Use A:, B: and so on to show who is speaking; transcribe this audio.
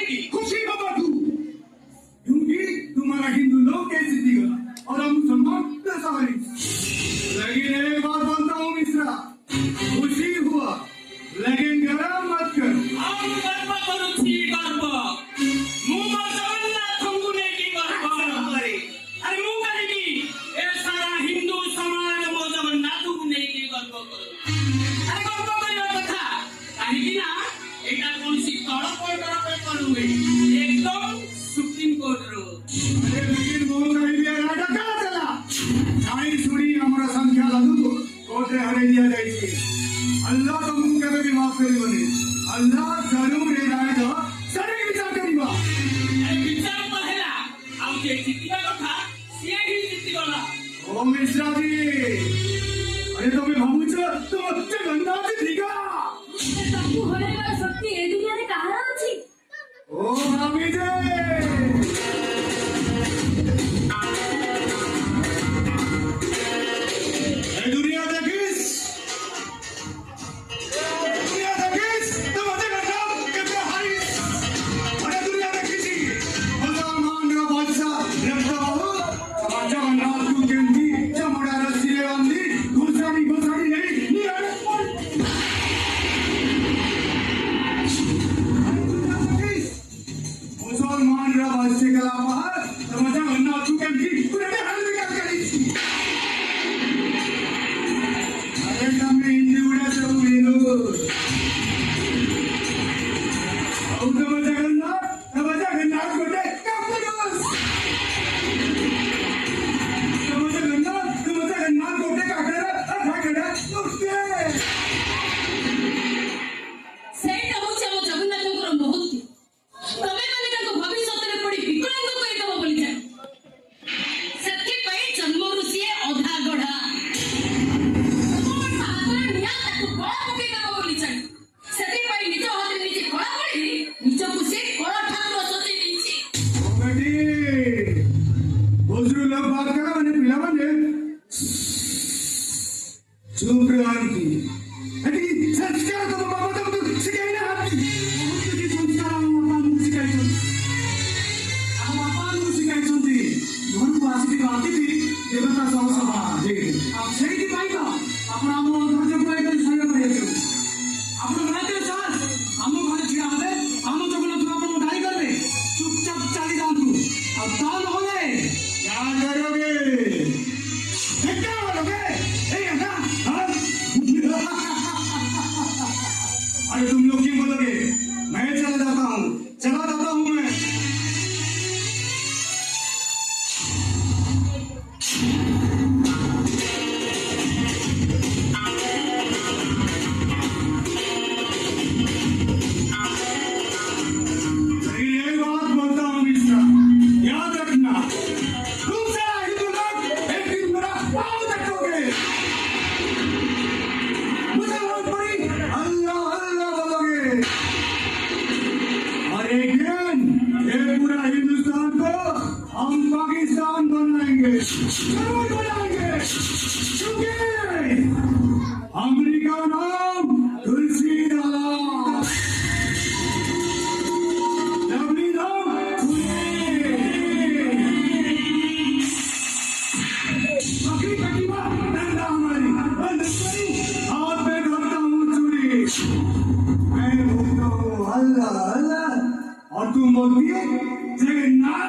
A: की
B: खुशी बाबा तू, क्योंकि तुम्हारा हिंदू लोग कैसे दिया और हम मुसलमान दशावरी। लेकिन एक बात बोलता हूँ मिश्रा, खुशी हुआ लेकिन गरम मत कर।
A: हम गर्व करुछि गर्व मुंह जगन्नाथ गुने की गर्व करे अरे मुंह करे की ए सारा हिंदू समाज मो जगन्नाथ गुने की गर्व करो अरे गर्व करियो कथा काहे कि ना एटा कोनसी तळ कोर्टर पेपर हुए एकदम सुप्रीम कोर्ट रो।
B: अरे लेकिन वो नहीं दिया राजा कहाँ चला? चाहे सुनी हमारा संख्या लागू कोर्ट रे हरे दिया जाइए। अल्लाह तो मुंह के भी माफ करी बने। अल्लाह जरूर रे जाएगा सरे विचार करीबा।
A: अरे विचार पहला आउ जे जितिबा कथा से ही जिति गला।
B: ओ मिश्रा जी, अरे तो मैं भाबुछ तुम जगन्नाथ दिगा।
C: तू होनेगा शक्ति ए दुनिया रे कहां अछि?
B: ओ भाभी जी, दुनिया देखिस तुम जगन्नाथ के हारिस। अरे दुनिया देखिसी मुसलमान रा बादशाह रखता हो जगन्नाथ को जंदी चमड़ा रस्सी रे बांधी घुसाड़ी नहीं नियारे पर। मुसलमान रा बादशाह का लावा तुम जगन्नाथ को जंदी पूरे हाल में क्या करी। अरे तमे हिंदू उड़ा सब मेनो और तुम जगन्नाथ कोटे कापलोस। तुम जगन्नाथ कोटे काटरा अठागड़ा उठे।
C: ସେଇଟା ହଉଛି ଆମ ଜଗନ୍ନାଥଙ୍କର ମହତ୍ତ୍ୱ। ତମେ ମାନେ ତାଙ୍କ ଭବିଷ୍ୟତରେ ପଡି ବିକଳାଙ୍ଗ କରିଦବ ବୋଲି ଜାଣ। ସେଥିପାଇଁ ଜନ୍ମରୁ ସିଏ ଅଧା ଗଢା। ତମ ହାତରେ ନିଆଁ ତାକୁ କଳା ପକେଇଦବ ବୋଲି ଜାଣ। ସେଥିପାଇଁ ନିଜ ହାତରେ ନିଜେ କଳା ପଡି ନିଜକୁ ସେ କଳା ଠାକୁର ସଜେଇ ଦେଇଛି।
B: बेटी बुजुर्ग लोग बात करा मैंने पिला बने चुप रहती। बेटी संस्कार तो बाबा तो सिखाई ना आती। बहुत की संस्कार हम बापा को सिखाई चुन। हम बापा को सिखाई चुन थी। घर को आसी थी आती थी देवता सौ सभा जी। अब सही थी भाई का अपना हम घर जो कोई कर सही कर रहे थे। अपने बनाते साथ हम घर छिड़ा हमें हम जगन्नाथ को अपन उठाई कर ले चुपचाप चली जाओ तू। अब दान हो गए क्या करोगे? क्या करोगे? ना अरे तुम लोग क्यों बोलोगे? मैं चला जाता हूँ मैं। लेकिन एक बात बोलता हूँ मिश्रा, याद रखना तुम सारा हिंदू लोग एक दिन मेरा पाँव तकोगे। मुसलमान पड़ी अल्लाह अल्लाह बोलोगे और एक दिन ये पूरा हिंदुस्तान को हम पाकिस्तान बनाएंगे, जरूर बनाएंगे। क्योंकि अमेरिका नाम तुलसी दास, डबली नाम बकरी कटीमा डंडा हमारी बंद करी हाथ में धरता हूँ चूड़ी। मैं बोलता हूँ अल्लाह अल्लाह और तुम बोलती है जगन्नाथ।